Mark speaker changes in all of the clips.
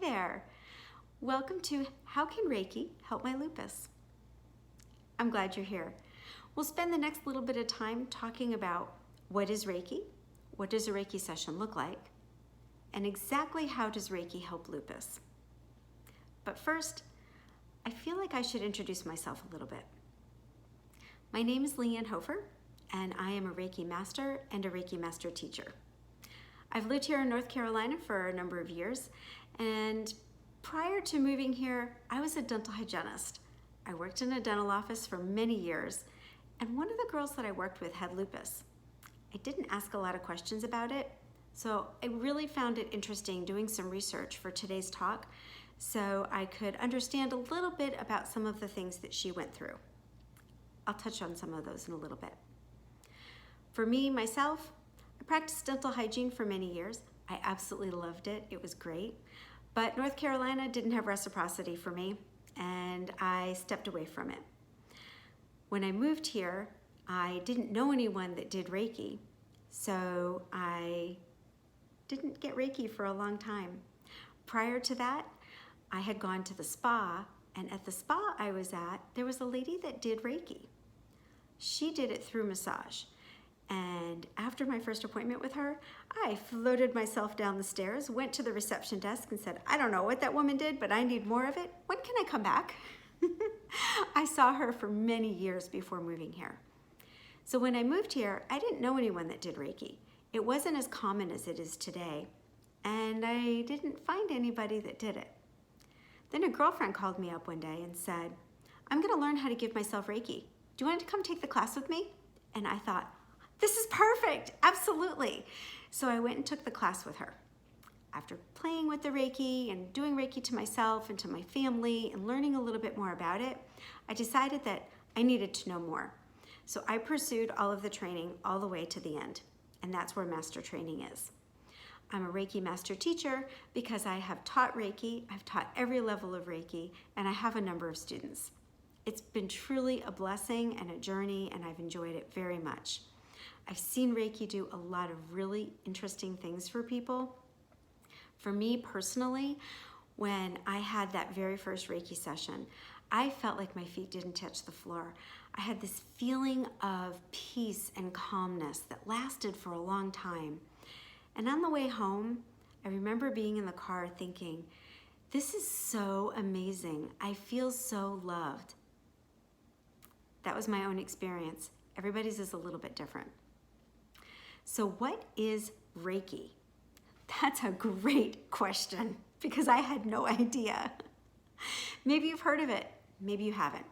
Speaker 1: there. Welcome to How Can Reiki Help My Lupus? I'm glad you're here. We'll spend the next little bit of time talking about what is Reiki, what does a Reiki session look like, and exactly how does Reiki help lupus. But first, I feel like I should introduce myself a little bit. My name is Lianne Hofer, and I am a Reiki master and a Reiki master teacher. I've lived here in North Carolina for a number of years, and prior to moving here, I was a dental hygienist. I worked in a dental office for many years, and one of the girls that I worked with had lupus. I didn't ask a lot of questions about it, so I really found it interesting doing some research for today's talk so I could understand a little bit about some of the things that she went through. I'll touch on some of those in a little bit. For me, myself, I practiced dental hygiene for many years. I absolutely loved it. It was great. But North Carolina didn't have reciprocity for me, and I stepped away from it. When I moved here, I didn't know anyone that did Reiki, so I didn't get Reiki for a long time. Prior to that, I had gone to the spa, and at the spa I was at, there was a lady that did Reiki. She did it through massage. And after my first appointment with her, I floated myself down the stairs, went to the reception desk and said, I don't know what that woman did, but I need more of it. When can I come back? I saw her for many years before moving here. So when I moved here, I didn't know anyone that did Reiki. It wasn't as common as it is today, and I didn't find anybody that did it. Then a girlfriend called me up one day and said, I'm gonna learn how to give myself Reiki. Do you want to come take the class with me? And I thought, this is perfect, absolutely. So I went and took the class with her. After playing with the Reiki and doing Reiki to myself and to my family and learning a little bit more about it, I decided that I needed to know more. So I pursued all of the training all the way to the end, and that's where master training is. I'm a Reiki master teacher because I have taught Reiki, I've taught every level of Reiki, and I have a number of students. It's been truly a blessing and a journey, and I've enjoyed it very much. I've seen Reiki do a lot of really interesting things for people. For me personally, when I had that very first Reiki session, I felt like my feet didn't touch the floor. I had this feeling of peace and calmness that lasted for a long time. And on the way home, I remember being in the car thinking, this is so amazing. I feel so loved. That was my own experience. Everybody's is a little bit different. So what is Reiki? That's a great question because I had no idea. Maybe you've heard of it, maybe you haven't.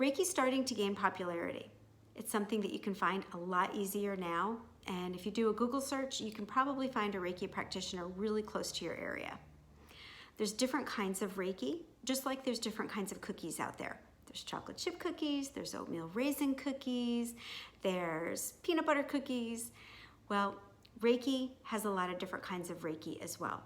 Speaker 1: Reiki's starting to gain popularity. It's something that you can find a lot easier now, and if you do a Google search, you can probably find a Reiki practitioner really close to your area. There's different kinds of Reiki, just like there's different kinds of cookies out there. There's chocolate chip cookies, there's oatmeal raisin cookies, there's peanut butter cookies. Well, Reiki has a lot of different kinds of Reiki as well.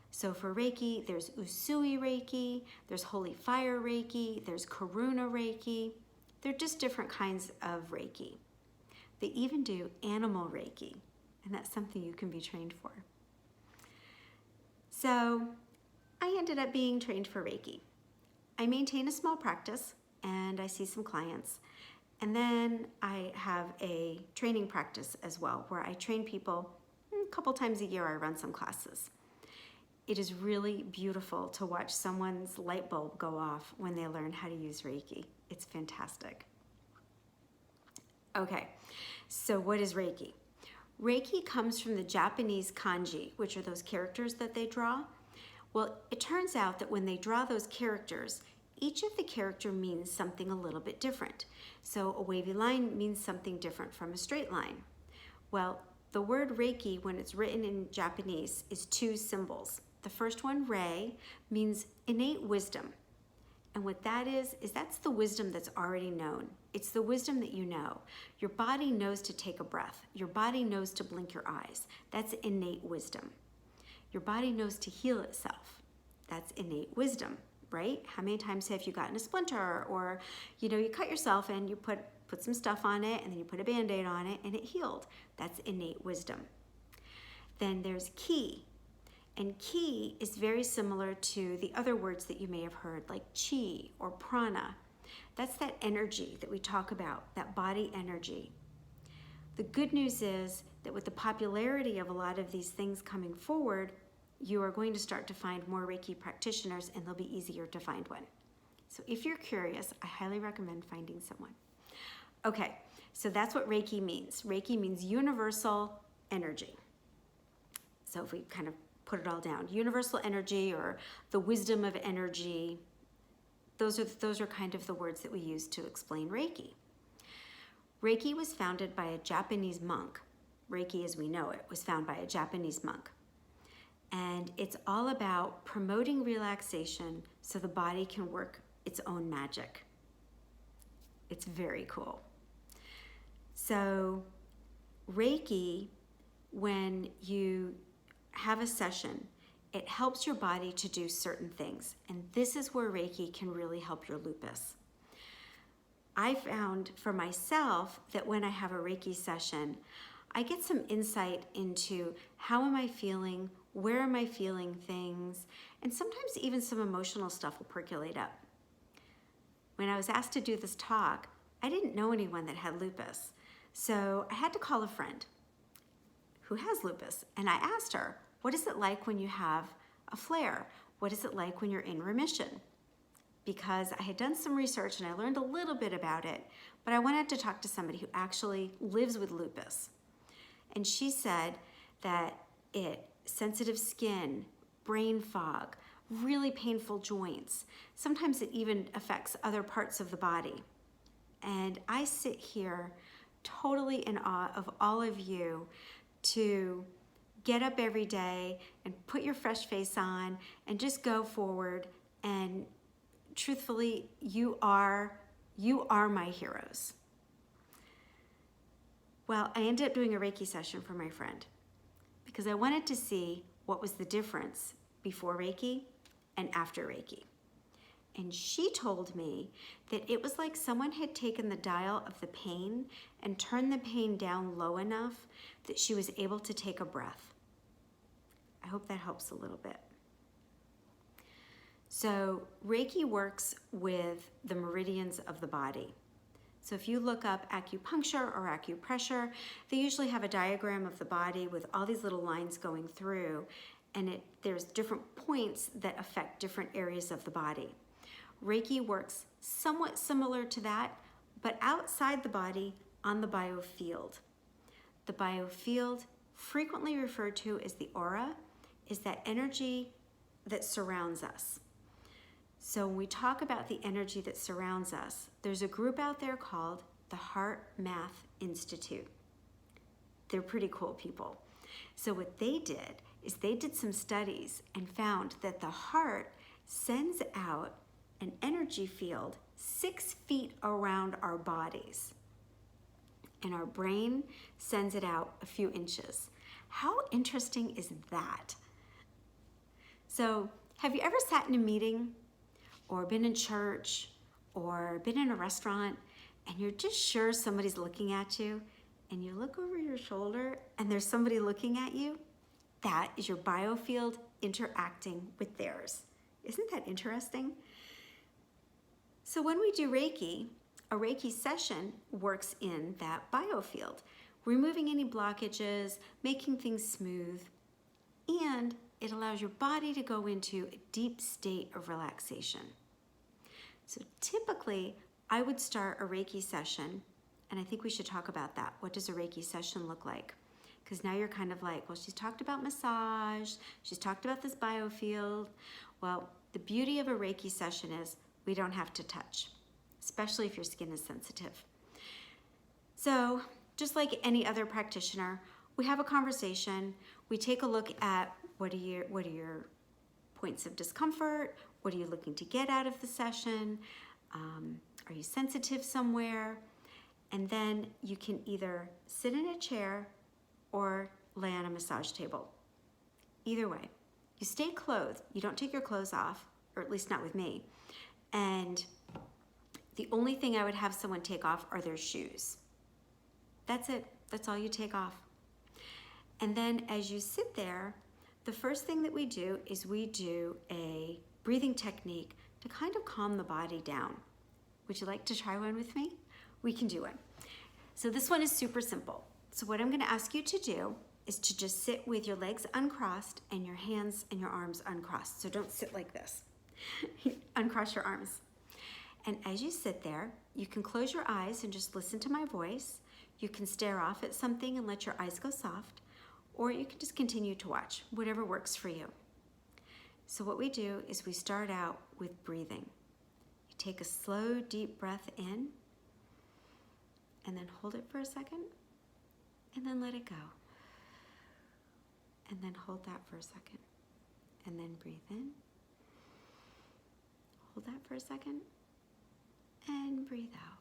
Speaker 1: So for Reiki, there's Usui Reiki, there's Holy Fire Reiki, there's Karuna Reiki. They're just different kinds of Reiki. They even do animal Reiki, and that's something you can be trained for. So I ended up being trained for Reiki. I maintain a small practice, and I see some clients. And then I have a training practice as well, where I train people a couple times a year. I run some classes. It is really beautiful to watch someone's light bulb go off when they learn how to use Reiki. It's fantastic. Okay, so what is Reiki? Reiki comes from the Japanese kanji, which are those characters that they draw. Well, it turns out that when they draw those characters, each of the character means something a little bit different. So a wavy line means something different from a straight line. Well, the word Reiki, when it's written in Japanese, is two symbols. The first one, Rei, means innate wisdom. And what that is that's the wisdom that's already known. It's the wisdom that you know. Your body knows to take a breath. Your body knows to blink your eyes. That's innate wisdom. Your body knows to heal itself. That's innate wisdom. Right? How many times have you gotten a splinter or, you cut yourself and you put some stuff on it and then you put a Band-Aid on it and it healed? That's innate wisdom. Then there's ki, And ki is very similar to the other words that you may have heard, like chi or prana. That's that energy that we talk about, that body energy. The good news is that with the popularity of a lot of these things coming forward, you are going to start to find more Reiki practitioners, and they'll be easier to find one. So if you're curious, I highly recommend finding someone. Okay, so that's what Reiki means. Reiki means universal energy. So if we kind of put it all down, universal energy or the wisdom of energy, those are kind of the words that we use to explain Reiki. Reiki was founded by a Japanese monk. Reiki as we know it was found by a Japanese monk. And it's all about promoting relaxation so the body can work its own magic. It's very cool. So Reiki, when you have a session, it helps your body to do certain things. And this is where Reiki can really help your lupus. I found for myself that when I have a Reiki session, I get some insight into how am I feeling, where am I feeling things, and sometimes even some emotional stuff will percolate up. When I was asked to do this talk, I didn't know anyone that had lupus. So I had to call a friend who has lupus, and I asked her, what is it like when you have a flare? What is it like when you're in remission? Because I had done some research and I learned a little bit about it, but I wanted to talk to somebody who actually lives with lupus. And she said that sensitive skin, brain fog, really painful joints. Sometimes it even affects other parts of the body. And I sit here totally in awe of all of you to get up every day and put your fresh face on and just go forward. And truthfully, you are my heroes. Well, I ended up doing a Reiki session for my friend because I wanted to see what was the difference before Reiki and after Reiki. And she told me that it was like someone had taken the dial of the pain and turned the pain down low enough that she was able to take a breath. I hope that helps a little bit. So Reiki works with the meridians of the body. So if you look up acupuncture or acupressure, they usually have a diagram of the body with all these little lines going through, and there's different points that affect different areas of the body. Reiki works somewhat similar to that, but outside the body on the biofield. The biofield, frequently referred to as the aura, is that energy that surrounds us. So when we talk about the energy that surrounds us, there's a group out there called the Heart Math Institute. They're pretty cool people. So what they did is they did some studies and found that the heart sends out an energy field 6 feet around our bodies. And our brain sends it out a few inches. How interesting is that? So have you ever sat in a meeting or been in church or been in a restaurant and you're just sure somebody's looking at you and you look over your shoulder and there's somebody looking at you? That is your biofield interacting with theirs. Isn't that interesting? So when we do Reiki, a Reiki session works in that biofield, removing any blockages, making things smooth, and it allows your body to go into a deep state of relaxation. So typically, I would start a Reiki session, and I think we should talk about that. What does a Reiki session look like? Because now you're kind of like, well, she's talked about massage, she's talked about this biofield. Well, the beauty of a Reiki session is we don't have to touch, especially if your skin is sensitive. So just like any other practitioner, we have a conversation, we take a look at what are your points of discomfort, what are you looking to get out of the session, are you sensitive somewhere, and then you can either sit in a chair or lay on a massage table. Either way, you stay clothed, you don't take your clothes off, or at least not with me, and the only thing I would have someone take off are their shoes. That's it, that's all you take off. And then as you sit there, the first thing that we do is we do a breathing technique to kind of calm the body down. Would you like to try one with me? We can do one. So this one is super simple. So what I'm going to ask you to do is to just sit with your legs uncrossed and your hands and your arms uncrossed. So don't sit like this. Uncross your arms. And as you sit there, you can close your eyes and just listen to my voice. You can stare off at something and let your eyes go soft, or you can just continue to watch, whatever works for you. So what we do is we start out with breathing. You take a slow, deep breath in, and then hold it for a second, and then let it go. And then hold that for a second, and then breathe in. Hold that for a second, and breathe out.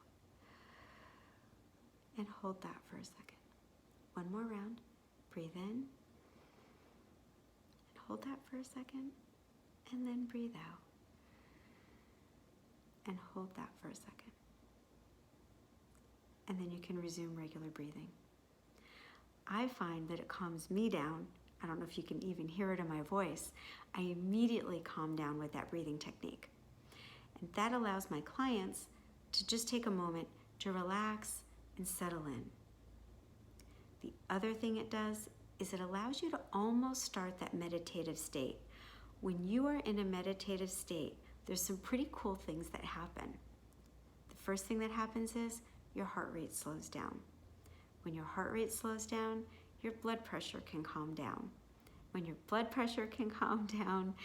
Speaker 1: And hold that for a second. One more round. Breathe in, and hold that for a second, and then breathe out. And hold that for a second. And then you can resume regular breathing. I find that it calms me down. I don't know if you can even hear it in my voice. I immediately calm down with that breathing technique. And that allows my clients to just take a moment to relax and settle in. The other thing it does is it allows you to almost start that meditative state. When you are in a meditative state, there's some pretty cool things that happen. The first thing that happens is your heart rate slows down. When your heart rate slows down, your blood pressure can calm down. When your blood pressure can calm down,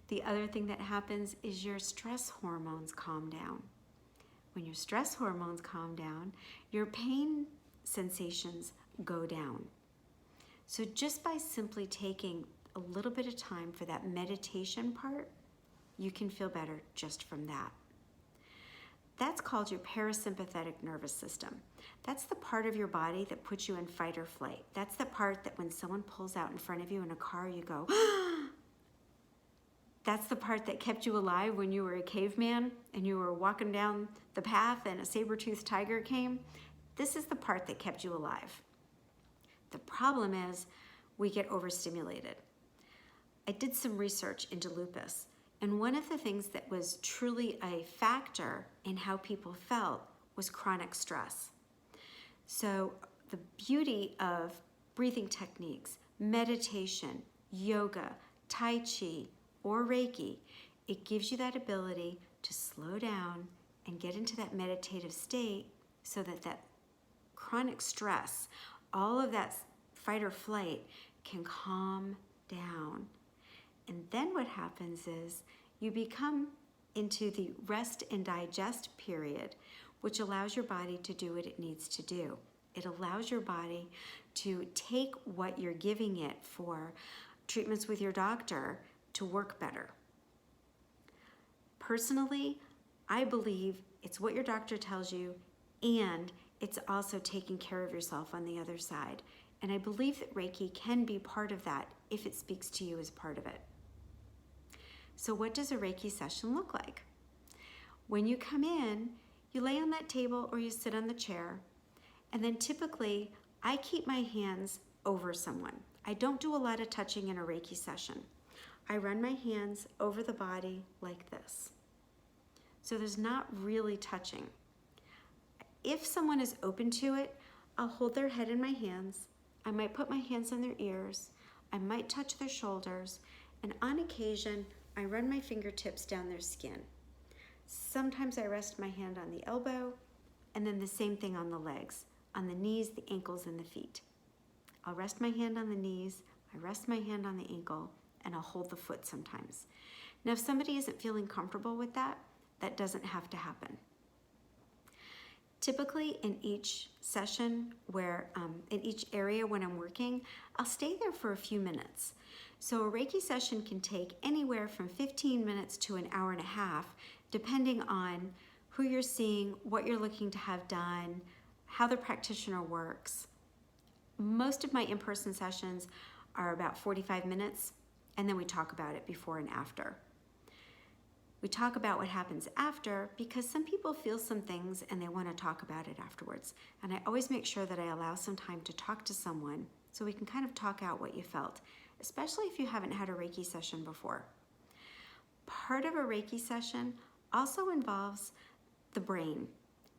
Speaker 1: the other thing that happens is your stress hormones calm down. When your stress hormones calm down, your pain sensations go down. So just by simply taking a little bit of time for that meditation part, you can feel better just from that. That's called your parasympathetic nervous system. That's the part of your body that puts you in fight or flight. That's the part that when someone pulls out in front of you in a car, you go, That's the part that kept you alive when you were a caveman and you were walking down the path and a saber-toothed tiger came. This is the part that kept you alive. The problem is we get overstimulated. I did some research into lupus, and one of the things that was truly a factor in how people felt was chronic stress. So the beauty of breathing techniques, meditation, yoga, Tai Chi, or Reiki, it gives you that ability to slow down and get into that meditative state so that that chronic stress, all of that fight or flight can calm down. And then what happens is you become into the rest and digest period, which allows your body to do what it needs to do. It allows your body to take what you're giving it for treatments with your doctor to work better. Personally, I believe it's what your doctor tells you, and it's also taking care of yourself on the other side. And I believe that Reiki can be part of that if it speaks to you as part of it. So what does a Reiki session look like? When you come in, you lay on that table or you sit on the chair, and then typically I keep my hands over someone. I don't do a lot of touching in a Reiki session. I run my hands over the body like this. So there's not really touching. If someone is open to it, I'll hold their head in my hands. I might put my hands on their ears. I might touch their shoulders. And on occasion, I run my fingertips down their skin. Sometimes I rest my hand on the elbow, and then the same thing on the legs, on the knees, the ankles, and the feet. I'll rest my hand on the knees, I rest my hand on the ankle, and I'll hold the foot sometimes. Now, if somebody isn't feeling comfortable with that, that doesn't have to happen. Typically in each session in each area when I'm working, I'll stay there for a few minutes. So a Reiki session can take anywhere from 15 minutes to an hour and a half, depending on who you're seeing, what you're looking to have done, how the practitioner works. Most of my in-person sessions are about 45 minutes, and then we talk about it before and after. We talk about what happens after because some people feel some things and they want to talk about it afterwards. And I always make sure that I allow some time to talk to someone so we can kind of talk out what you felt. especially if you haven't had a Reiki session before. Part of a Reiki session also involves the brain.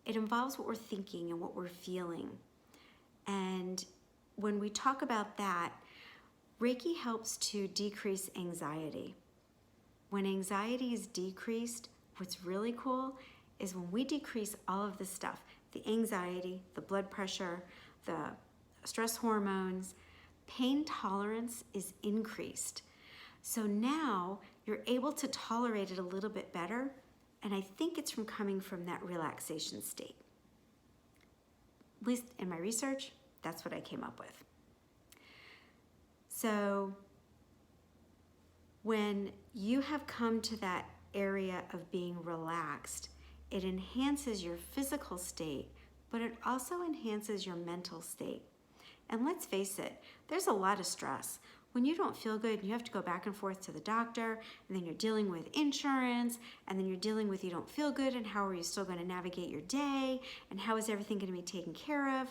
Speaker 1: It involves what we're thinking and what we're feeling. And when we talk about that, Reiki helps to decrease anxiety. When anxiety is decreased, what's really cool is when we decrease all of this stuff, the anxiety, the blood pressure, the stress hormones, pain tolerance is increased. So now you're able to tolerate it a little bit better, and I think it's coming from that relaxation state. At least in my research, that's what I came up with. So when you have come to that area of being relaxed, it enhances your physical state, but it also enhances your mental state. And let's face it, there's a lot of stress. When you don't feel good, you have to go back and forth to the doctor, and then you're dealing with insurance, and then you're dealing with you don't feel good, and how are you still going to navigate your day, and how is everything going to be taken care of?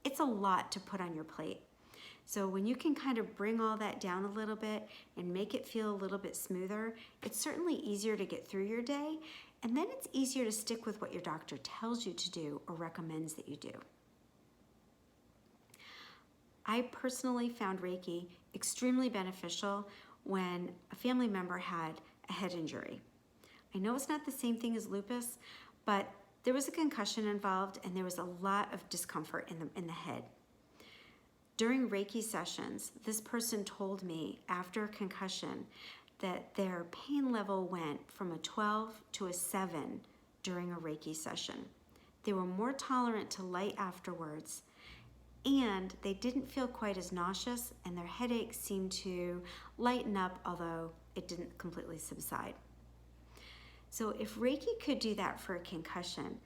Speaker 1: It's a lot to put on your plate. So when you can kind of bring all that down a little bit and make it feel a little bit smoother, it's certainly easier to get through your day, and then it's easier to stick with what your doctor tells you to do or recommends that you do. I personally found Reiki extremely beneficial when a family member had a head injury. I know it's not the same thing as lupus, but there was a concussion involved and there was a lot of discomfort in the head. During Reiki sessions, this person told me after a concussion that their pain level went from a 12 to a 7 during a Reiki session. They were more tolerant to light afterwards, and they didn't feel quite as nauseous, and their headache seemed to lighten up, although it didn't completely subside. So if Reiki could do that for a concussion,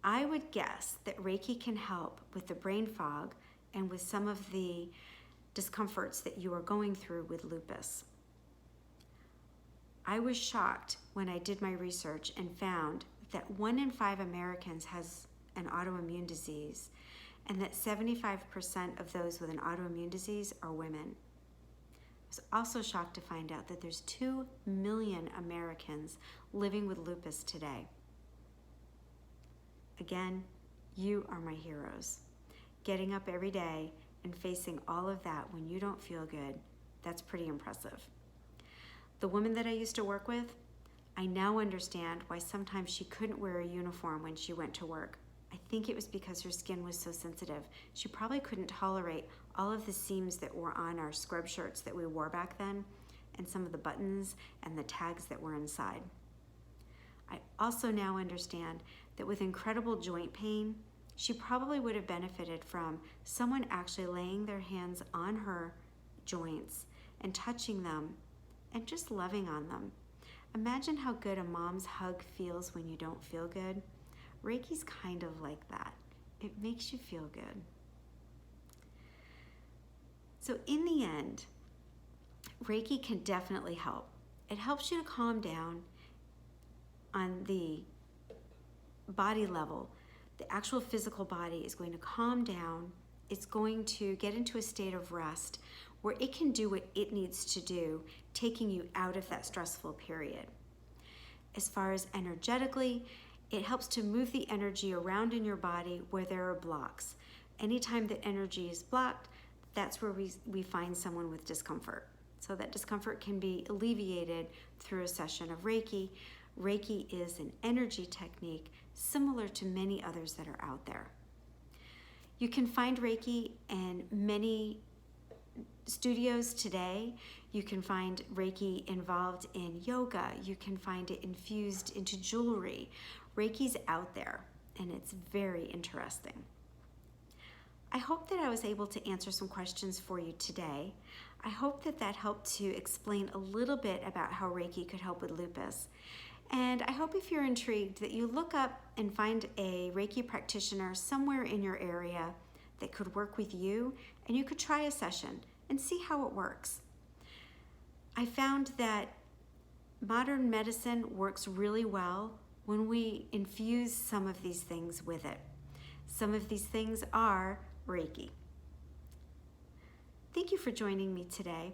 Speaker 1: I would guess that Reiki can help with the brain fog and with some of the discomforts that you are going through with lupus. I was shocked when I did my research and found that 1 in 5 Americans has an autoimmune disease, and that 75% of those with an autoimmune disease are women. I was also shocked to find out that there's 2 million Americans living with lupus today. Again, you are my heroes. Getting up every day and facing all of that when you don't feel good, that's pretty impressive. The woman that I used to work with, I now understand why sometimes she couldn't wear a uniform when she went to work. I think it was because her skin was so sensitive. She probably couldn't tolerate all of the seams that were on our scrub shirts that we wore back then, and some of the buttons and the tags that were inside. I also now understand that with incredible joint pain, she probably would have benefited from someone actually laying their hands on her joints and touching them and just loving on them. Imagine how good a mom's hug feels when you don't feel good. Reiki's kind of like that. It makes you feel good. So in the end, Reiki can definitely help. It helps you to calm down on the body level. The actual physical body is going to calm down. It's going to get into a state of rest where it can do what it needs to do, taking you out of that stressful period. As far as energetically, it helps to move the energy around in your body where there are blocks. Anytime that energy is blocked, that's where we find someone with discomfort. So that discomfort can be alleviated through a session of Reiki. Reiki is an energy technique similar to many others that are out there. You can find Reiki in many studios today. You can find Reiki involved in yoga. You can find it infused into jewelry. Reiki's out there, and it's very interesting. I hope that I was able to answer some questions for you today. I hope that that helped to explain a little bit about how Reiki could help with lupus. And I hope if you're intrigued that you look up and find a Reiki practitioner somewhere in your area that could work with you, and you could try a session and see how it works. I found that modern medicine works really well when we infuse some of these things with it. Some of these things are Reiki. Thank you for joining me today.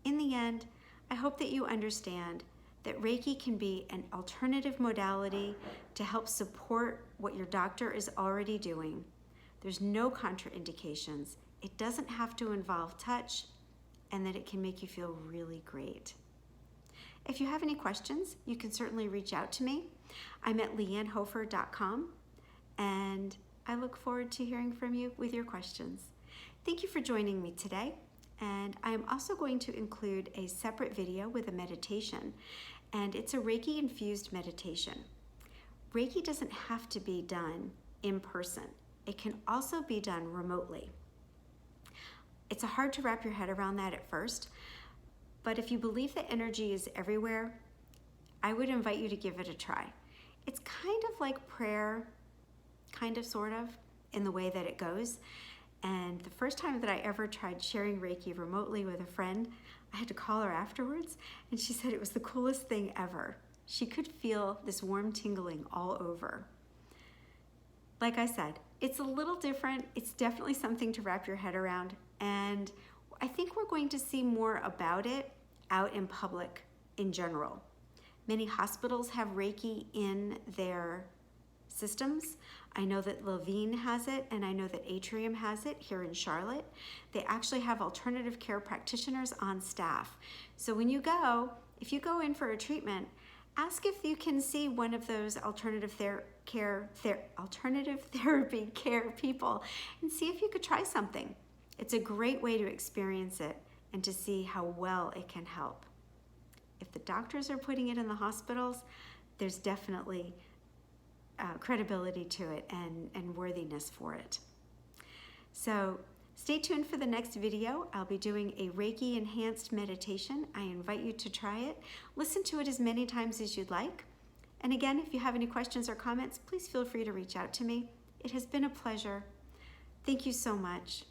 Speaker 1: in the end, I hope that you understand that Reiki can be an alternative modality to help support what your doctor is already doing. There's no contraindications. It doesn't have to involve touch, and that it can make you feel really great. If you have any questions, you can certainly reach out to me. I'm at liannehofer.com, and I look forward to hearing from you with your questions. Thank you for joining me today, and I am also going to include a separate video with a meditation, and it's a Reiki-infused meditation. Reiki doesn't have to be done in person. It can also be done remotely. It's hard to wrap your head around that at first, but if you believe that energy is everywhere, I would invite you to give it a try. It's kind of like prayer, sort of, in the way that it goes. And the first time that I ever tried sharing Reiki remotely with a friend, I had to call her afterwards, and she said it was the coolest thing ever. She could feel this warm tingling all over. Like I said, it's a little different. It's definitely something to wrap your head around, and I think we're going to see more about it out in public in general. Many hospitals have Reiki in their systems. I know that Levine has it, and I know that Atrium has it here in Charlotte. They actually have alternative care practitioners on staff. So when you go, if you go in for a treatment, ask if you can see one of those alternative therapy care people and see if you could try something. It's a great way to experience it and to see how well it can help. If the doctors are putting it in the hospitals, there's definitely credibility to it and worthiness for it. So stay tuned for the next video. I'll be doing a Reiki enhanced meditation. I invite you to try it. Listen to it as many times as you'd like. And again, if you have any questions or comments, please feel free to reach out to me. It has been a pleasure. Thank you so much.